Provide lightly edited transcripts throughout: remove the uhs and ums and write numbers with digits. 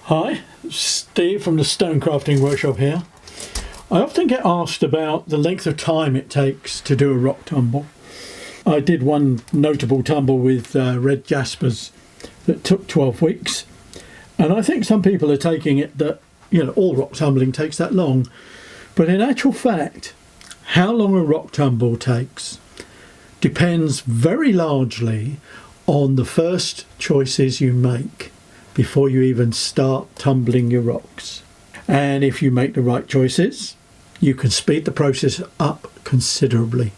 Hi, Steve from the Stone Crafting Workshop here. I often get asked about the length of time it takes to do a rock tumble. I did one notable tumble with red Jaspers that took 12 weeks. And I think some people are taking it that, all rock tumbling takes that long. But in actual fact, how long a rock tumble takes depends very largely on the first choices you make before you even start tumbling your rocks. And if you make the right choices, you can speed the process up considerably.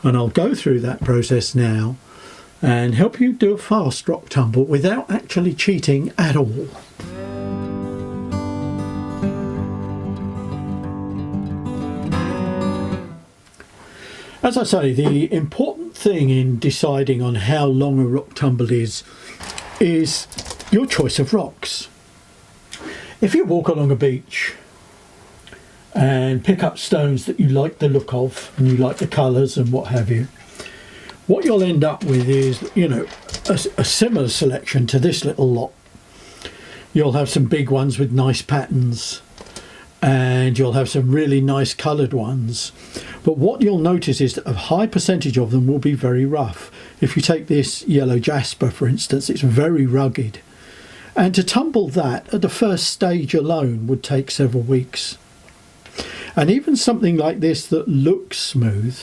And I'll go through that process now and help you do a fast rock tumble without actually cheating at all. As I say, the important thing in deciding on how long a rock tumble is your choice of rocks. If you walk along a beach and pick up stones that you like the look of and you like the colours and what have you, what you'll end up with is, a similar selection to this little lot. You'll have some big ones with nice patterns and you'll have some really nice coloured ones. But what you'll notice is that a high percentage of them will be very rough. If you take this yellow Jasper, for instance, it's very rugged. And to tumble that at the first stage alone would take several weeks. And even something like this that looks smooth,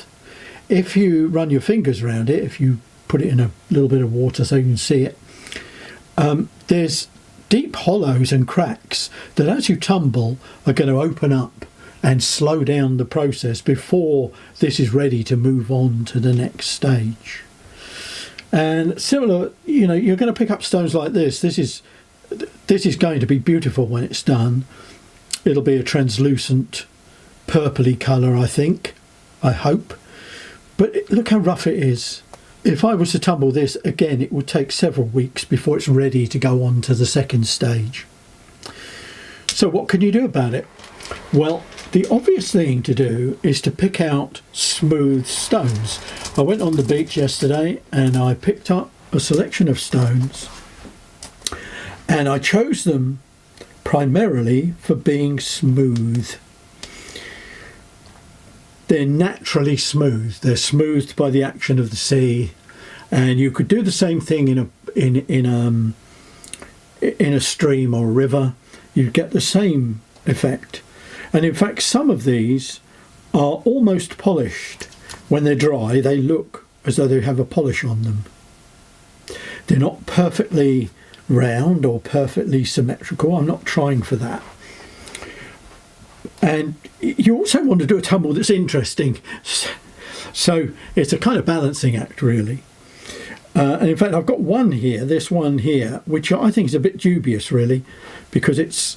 if you run your fingers around it, if you put it in a little bit of water so you can see it, there's deep hollows and cracks that as you tumble are going to open up and slow down the process before this is ready to move on to the next stage. And similar, you're going to pick up stones like this. This is going to be beautiful when it's done. It'll be a translucent purpley colour, I hope. But look how rough it is. If I was to tumble this again, it would take several weeks before it's ready to go on to the second stage. So what can you do about it? Well, the obvious thing to do is to pick out smooth stones. I went on the beach yesterday and I picked up a selection of stones and I chose them primarily for being smooth. They're naturally smooth. They're smoothed by the action of the sea, and you could do the same thing in a stream or a river. You'd get the same effect. And in fact, some of these are almost polished. When they're dry, they look as though they have a polish on them. They're not perfectly round or perfectly symmetrical. I'm not trying for that. And you also want to do a tumble that's interesting. So it's a kind of balancing act, really. And in fact, I've got one here, this one here, which I think is a bit dubious, really, because it's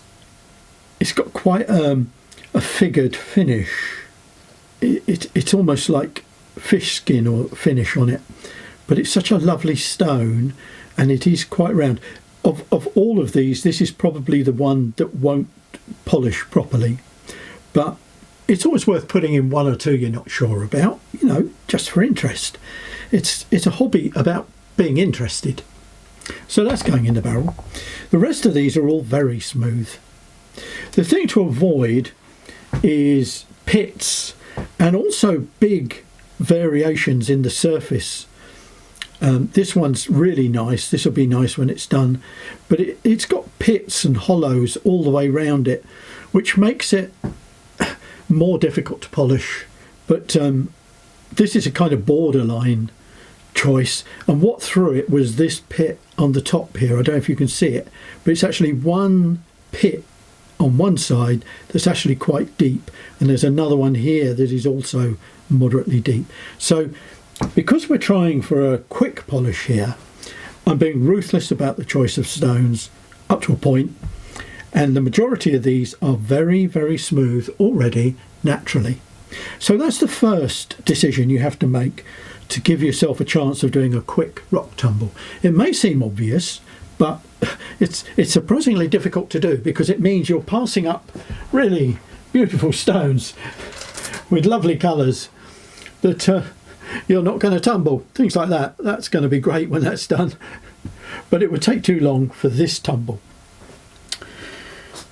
got quite a figured finish. It's almost like fish skin or finish on it, but it's such a lovely stone and it is quite round. Of all of these, this is probably the one that won't polish properly, but it's always worth putting in one or two you're not sure about, just for interest. It's a hobby about being interested. So that's going in the barrel. The rest of these are all very smooth. The thing to avoid is pits and also big variations in the surface. This one's really nice. This will be nice when it's done, but it's got pits and hollows all the way around it, which makes it more difficult to polish. But this is a kind of borderline choice, and what threw it was this pit on the top here. I don't know if you can see it, but it's actually one pit on one side that's actually quite deep, and there's another one here that is also moderately deep. So because we're trying for a quick polish here, I'm being ruthless about the choice of stones up to a point, and the majority of these are very, very smooth already naturally. So that's the first decision you have to make to give yourself a chance of doing a quick rock tumble. It may seem obvious, but it's surprisingly difficult to do, because it means you're passing up really beautiful stones with lovely colours that you're not going to tumble. Things like that. That's going to be great when that's done, but it would take too long for this tumble.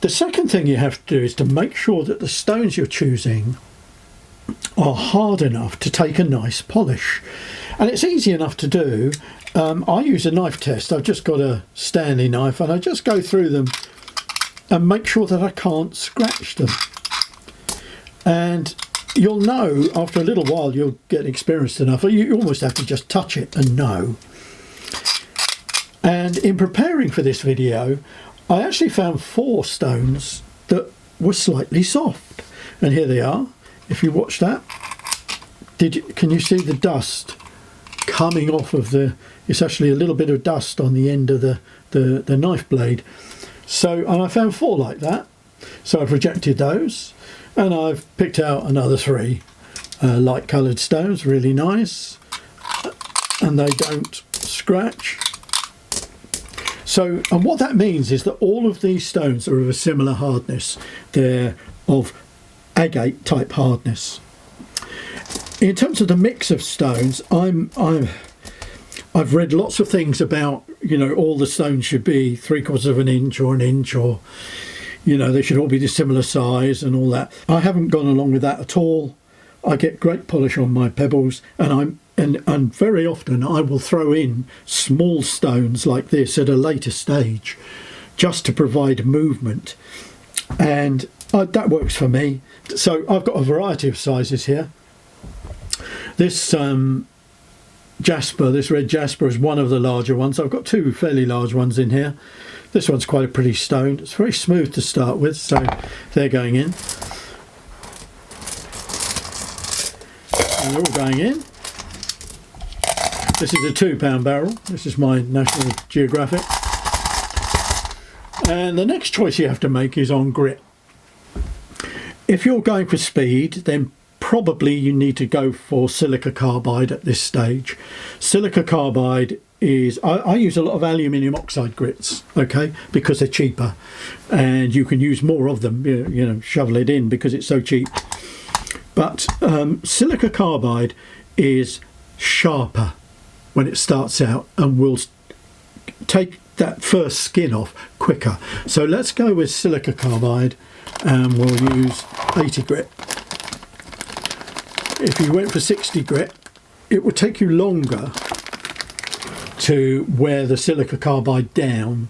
The second thing you have to do is to make sure that the stones you're choosing are hard enough to take a nice polish, and it's easy enough to do. I use a knife test. I've just got a Stanley knife and I just go through them and make sure that I can't scratch them, and you'll know after a little while. You'll get experienced enough, you almost have to just touch it and know. And in preparing for this video, I actually found 4 stones that were slightly soft, and here they are. If you watch that, can you see the dust coming off of the, it's actually a little bit of dust on the end of the knife blade. So, and I found 4 like that, so I've rejected those, and I've picked out another 3 light coloured stones, really nice, and they don't scratch. So, and what that means is that all of these stones are of a similar hardness. They're of agate type hardness. In terms of the mix of stones, I've read lots of things about, you know, all the stones should be 3/4 of an inch or an inch, or, you know, they should all be the similar size and all that. I haven't gone along with that at all. I get great polish on my pebbles, and very often I will throw in small stones like this at a later stage just to provide movement, and that works for me. So I've got a variety of sizes here. This Jasper, this red Jasper, is one of the larger ones. I've got 2 fairly large ones in here. This one's quite a pretty stone. It's very smooth to start with, so they're going in. And they're all going in. This is a 2-pound barrel. This is my National Geographic. And the next choice you have to make is on grit. If you're going for speed, then probably you need to go for silica carbide at this stage. Silica carbide is, I use a lot of aluminium oxide grits, okay, because they're cheaper and you can use more of them, you know, shovel it in because it's so cheap. But silica carbide is sharper when it starts out and will take that first skin off quicker. So let's go with silica carbide, and we'll use 80 grit. If you went for 60 grit, it would take you longer to wear the silica carbide down,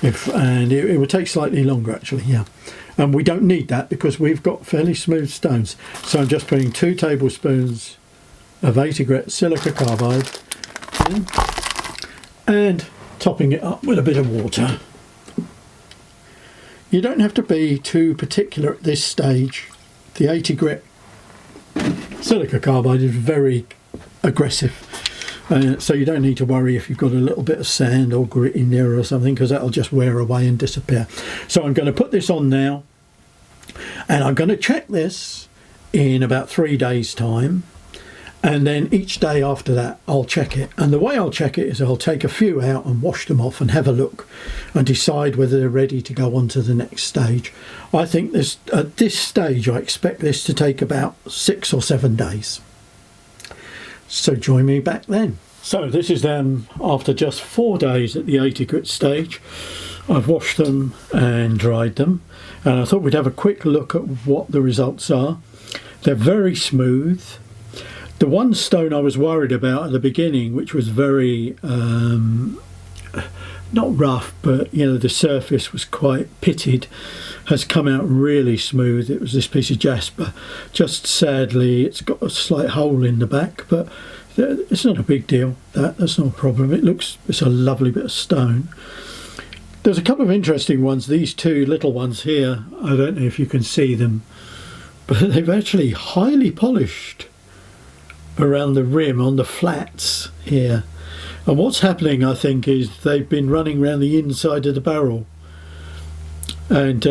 and it would take slightly longer actually, yeah. And we don't need that because we've got fairly smooth stones. So I'm just putting 2 tablespoons of 80 grit silica carbide in and topping it up with a bit of water. You don't have to be too particular at this stage. The 80 grit silica carbide is very aggressive, so you don't need to worry if you've got a little bit of sand or grit in there or something, because that'll just wear away and disappear. So I'm going to put this on now, and I'm going to check this in about 3 days time, and then each day after that I'll check it. And the way I'll check it is I'll take a few out and wash them off and have a look and decide whether they're ready to go on to the next stage. I think this, at this stage, I expect this to take about 6 or 7 days. So join me back then. So this is them after just 4 days at the 80 grit stage. I've washed them and dried them, and I thought we'd have a quick look at what the results are. They're very smooth. The one stone I was worried about at the beginning, which was very not rough, but you know, the surface was quite pitted, has come out really smooth. It was this piece of Jasper. Just sadly it's got a slight hole in the back, but it's not a big deal. That's not a problem. It's a lovely bit of stone. There's a couple of interesting ones. These 2 little ones here, I don't know if you can see them, but they've actually highly polished around the rim on the flats here. And what's happening, I think, is they've been running around the inside of the barrel, and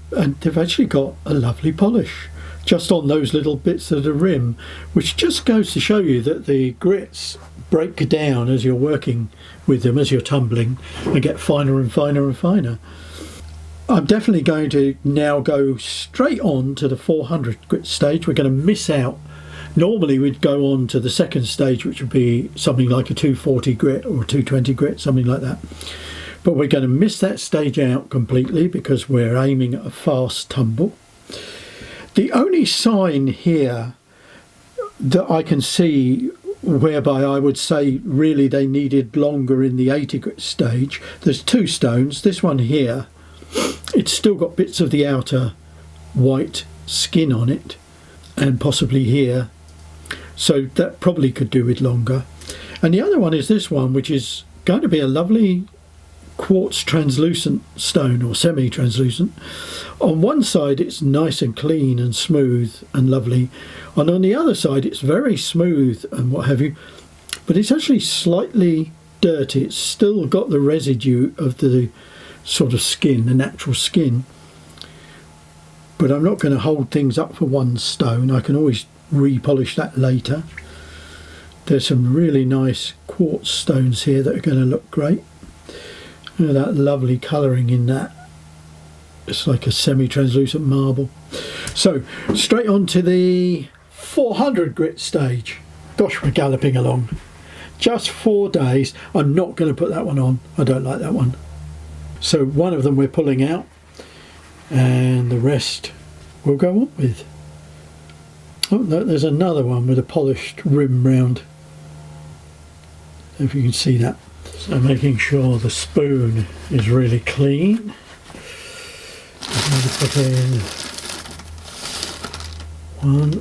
they've actually got a lovely polish just on those little bits of the rim, which just goes to show you that the grits break down as you're working with them, as you're tumbling, and get finer and finer and finer. I'm definitely going to now go straight on to the 400 grit stage. We're going to miss out. Normally we'd go on to the second stage, which would be something like a 240 grit or a 220 grit, something like that. but we're going to miss that stage out completely because we're aiming at a fast tumble. The only sign here that I can see whereby I would say really they needed longer in the 80 grit stage, there's two stones. This one here, it's still got bits of the outer white skin on it, and possibly here, so that probably could do with longer. And the other one is this one, which is going to be a lovely quartz translucent stone, or semi-translucent. On one side it's nice and clean and smooth and lovely, and on the other side it's very smooth and what have you, but it's actually slightly dirty. It's still got the residue of the sort of skin, the natural skin, but I'm not going to hold things up for one stone. I can always repolish that later. There's some really nice quartz stones here that are going to look great. Look at that lovely colouring in that. It's like a semi-translucent marble. So straight on to the 400 grit stage. Gosh, we're galloping along. Just 4 days. I'm not going to put that one on. I don't like that one. So one of them we're pulling out, and the rest we'll go on with. Oh no, there's another one with a polished rim round. If you can see that. So making sure the spoon is really clean. I'm going to put in 1,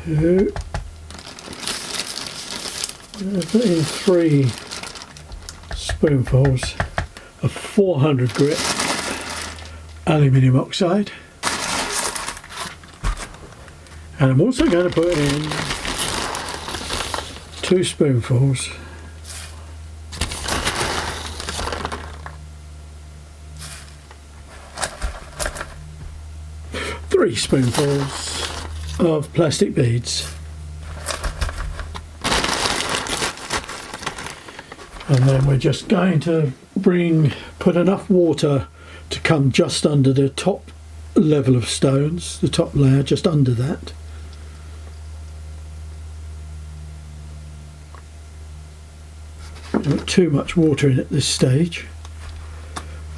2, I'm going to put in 3 spoonfuls of 400 grit aluminium oxide, and I'm also going to put in 2 spoonfuls three spoonfuls of plastic beads, and then we're just going to put enough water to come just under the top level of stones, the top layer, just under that. Not too much water in at this stage.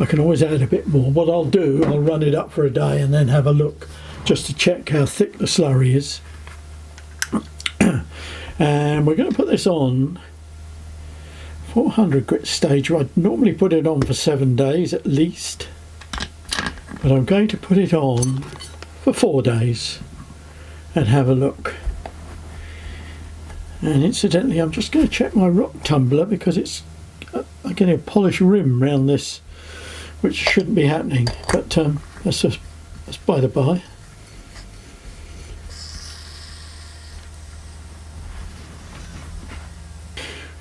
I can always add a bit more. What I'll do, I'll run it up for a day and then have a look just to check how thick the slurry is. And we're going to put this on 400 grit stage. I'd normally put it on for 7 days at least, but I'm going to put it on for 4 days and have a look. And incidentally, I'm just going to check my rock tumbler because it's I'm getting a polished rim around this, which shouldn't be happening, but that's by the by.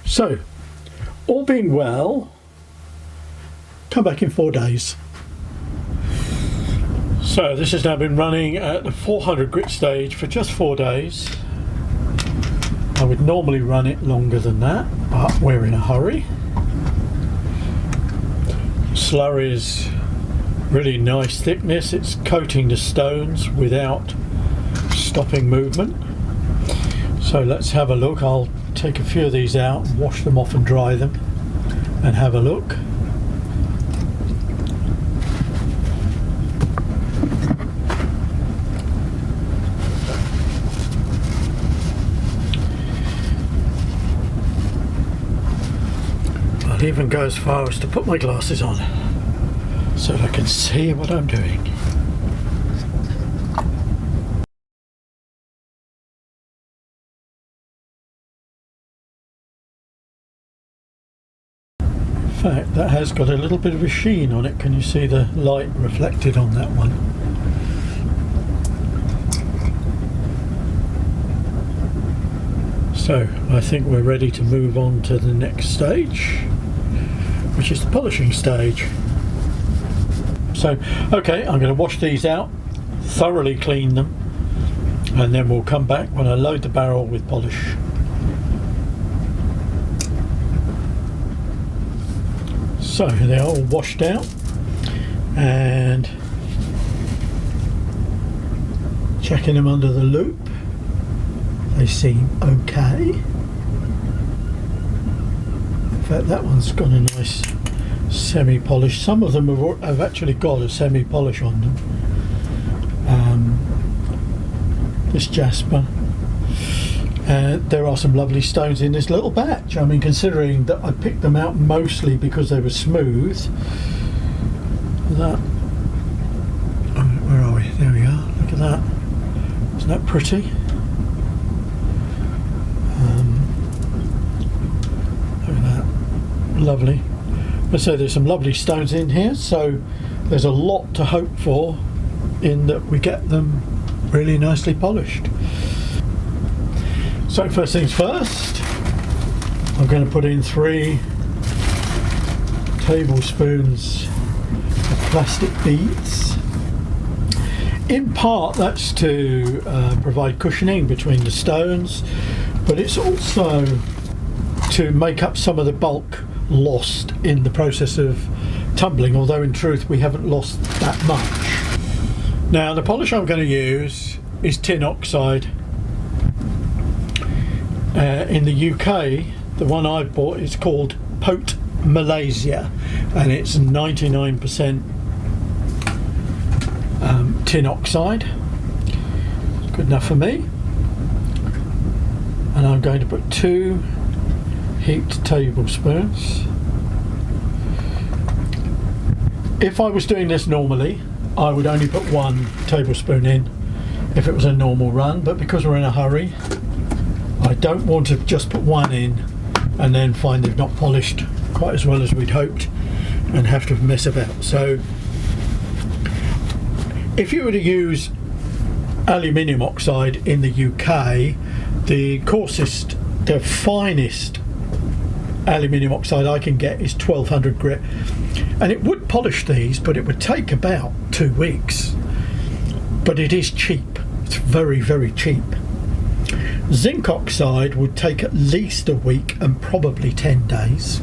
So, all being well, come back in 4 days. So this has now been running at the 400 grit stage for just 4 days. I would normally run it longer than that, but we're in a hurry. Slurry is really nice thickness. It's coating the stones without stopping movement. So let's have a look. I'll take a few of these out, wash them off and dry them, and have a look. I'll even go as far as to put my glasses on so that I can see what I'm doing. In fact, that has got a little bit of a sheen on it. Can you see the light reflected on that one? So I think we're ready to move on to the next stage, which is the polishing stage. So, okay, I'm going to wash these out, thoroughly clean them, and then we'll come back when I load the barrel with polish. So they're all washed out, and checking them under the loupe, they seem okay. fact, that one's got a nice semi-polish. Some of them have actually got a semi-polish on them. This Jasper. There are some lovely stones in this little batch. I mean, considering that I picked them out mostly because they were smooth. That, where are we? There we are. Look at that. Isn't that pretty? Look at that. Lovely. So there's some lovely stones in here. So there's a lot to hope for in that we get them really nicely polished. So first things first, I'm going to put in 3 tablespoons of plastic beads. In part that's to provide cushioning between the stones, but it's also to make up some of the bulk lost in the process of tumbling, although in truth we haven't lost that much. Now the polish I'm going to use is tin oxide. In the UK, the one I bought is called Pot Malaysia, and it's 99% tin oxide. It's good enough for me. And I'm going to put 2 heaped tablespoons. If I was doing this normally, I would only put 1 tablespoon in if it was a normal run, but because we're in a hurry, I don't want to just put 1 in and then find they've not polished quite as well as we'd hoped and have to mess about. So if you were to use aluminium oxide in the UK, the coarsest, the finest aluminium oxide I can get is 1200 grit, and it would polish these, but it would take about 2 weeks. But it is cheap. It's very, very cheap. Zinc oxide would take at least a week and probably 10 days.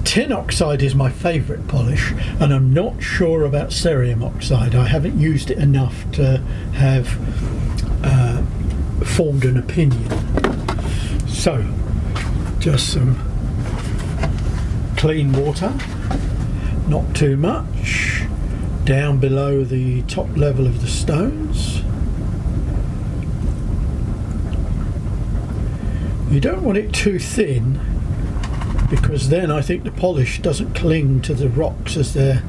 Tin oxide is my favourite polish, and I'm not sure about cerium oxide. I haven't used it enough to have formed an opinion. So, just some clean water, not too much, down below the top level of the stones. You don't want it too thin, because then I think the polish doesn't cling to the rocks as they're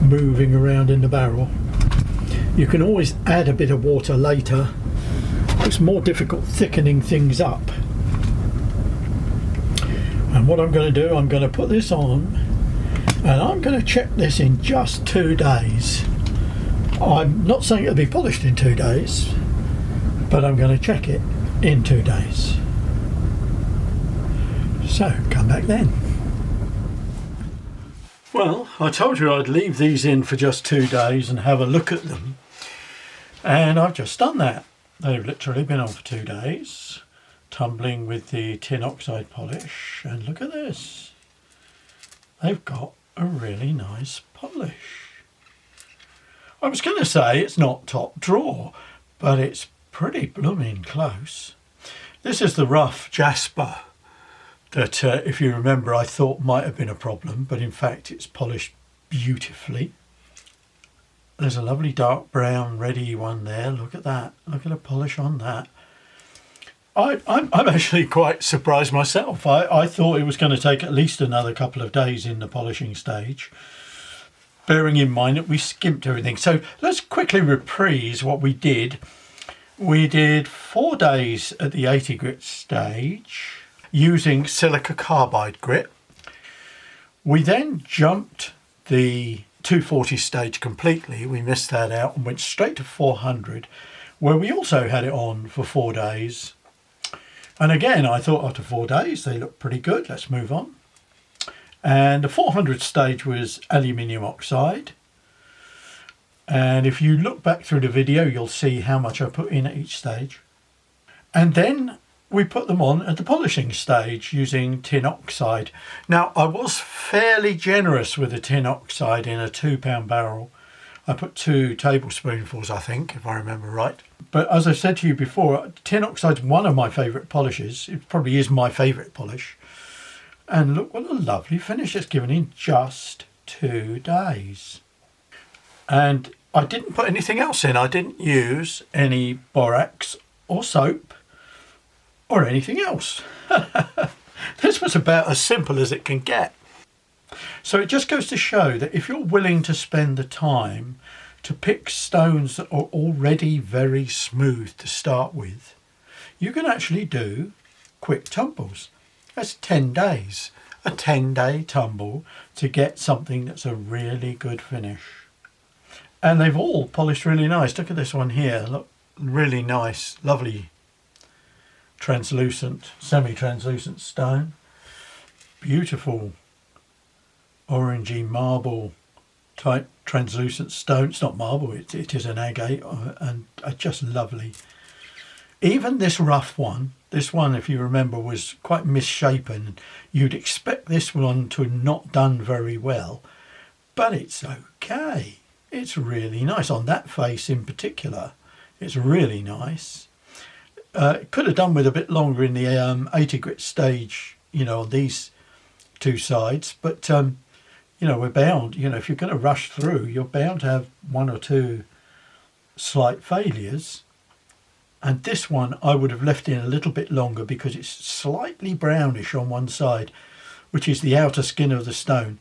moving around in the barrel. You can always add a bit of water later. It's more difficult thickening things up. And what I'm going to do, I'm going to put this on, and I'm going to check this in just 2 days. I'm not saying it'll be polished in 2 days, but I'm going to check it in 2 days. So, come back then. Well, I told you I'd leave these in for just 2 days and have a look at them. And I've just done that. They've literally been on for 2 days, tumbling with the tin oxide polish. And look at this. They've got a really nice polish. I was going to say it's not top drawer, but it's pretty blooming close. This is the rough Jasper that, if you remember, I thought might have been a problem, but in fact it's polished beautifully. There's a lovely dark brown reddy one there. Look at that. Look at the polish on that. I'm actually quite surprised myself. I thought it was going to take at least another couple of days in the polishing stage, bearing in mind that we skimped everything. So let's quickly reprise what we did. We did 4 days at the 80 grit stage, using silica carbide grit. We then jumped the 240 stage completely. We missed that out and went straight to 400, where we also had it on for 4 days. And again, I thought after 4 days they looked pretty good. Let's move on. And the 400 stage was aluminium oxide. And if you look back through the video, you'll see how much I put in at each stage. And then we put them on at the polishing stage using tin oxide. Now, I was fairly generous with the tin oxide in a 2-pound barrel. I put 2 tablespoonfuls, I think, if I remember right. But as I said to you before, tin oxide's one of my favourite polishes. It probably is my favourite polish. And look what a lovely finish it's given in just 2 days. And I didn't put anything else in. I didn't use any borax or soap or anything else. This was about as simple as it can get. So it just goes to show that if you're willing to spend the time to pick stones that are already very smooth to start with, you can actually do quick tumbles. That's 10 days, a 10-day tumble to get something that's a really good finish. And they've all polished really nice. Look at this one here. Look, really nice, lovely translucent, semi-translucent stone. Beautiful orangey marble type translucent stone. It's not marble, it is an agate, and just lovely. Even this rough one, this one, if you remember, was quite misshapen. You'd expect this one to have not done very well, but it's okay. It's really nice on that face in particular. It's really nice. It could have done with a bit longer in the Agate stage, you know, on these two sides, but you know, we're bound, you know, if you're going to rush through, you're bound to have 1 or 2 slight failures. And this one I would have left in a little bit longer because it's slightly brownish on one side, which is the outer skin of the stone.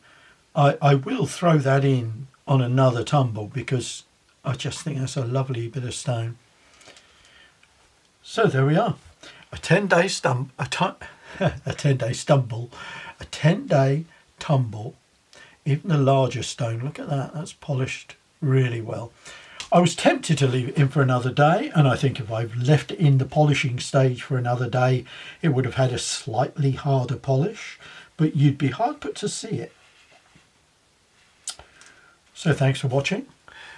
I will throw that in on another tumble because I just think that's a lovely bit of stone. So there we are, a 10-day stumble, a 10-day stumble, a 10-day tumble. Even the larger stone, look at that, that's polished really well. I was tempted to leave it in for another day, and I think if I've left it in the polishing stage for another day, it would have had a slightly harder polish, but you'd be hard put to see it. So thanks for watching.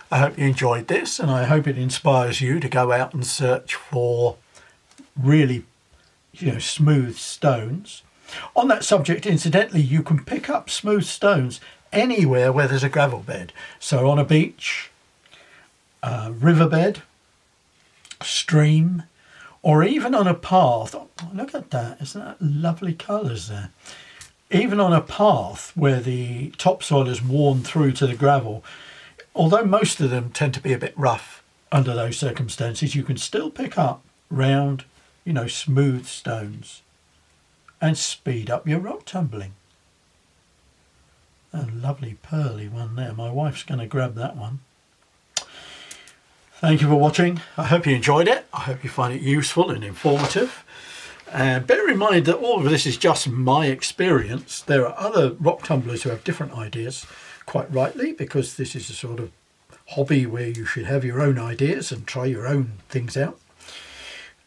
I hope you enjoyed this, and I hope it inspires you to go out and search for really, you know, smooth stones. On that subject, incidentally, you can pick up smooth stones anywhere where there's a gravel bed. So on a beach, riverbed, stream, or even on a path. Oh, look at that, isn't that lovely colours there? Even on a path where the topsoil is worn through to the gravel, although most of them tend to be a bit rough under those circumstances, you can still pick up round, you know, smooth stones and speed up your rock tumbling. A lovely pearly one there. My wife's going to grab that one. Thank you for watching. I hope you enjoyed it. I hope you find it useful and informative. And bear in mind that all of this is just my experience. There are other rock tumblers who have different ideas, quite rightly, because this is a sort of hobby where you should have your own ideas and try your own things out.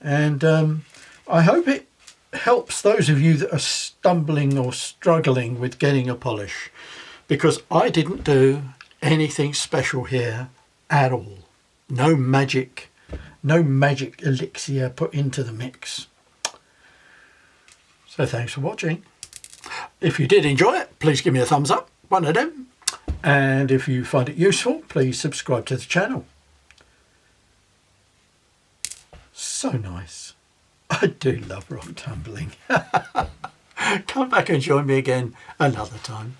And I hope it helps those of you that are stumbling or struggling with getting a polish, because I didn't do anything special here at all. No magic elixir put into the mix. So thanks for watching. If you did enjoy it, please give me a thumbs up, one of them. And if you find it useful, please subscribe to the channel. So nice. I do love rock tumbling. Come back and join me again another time.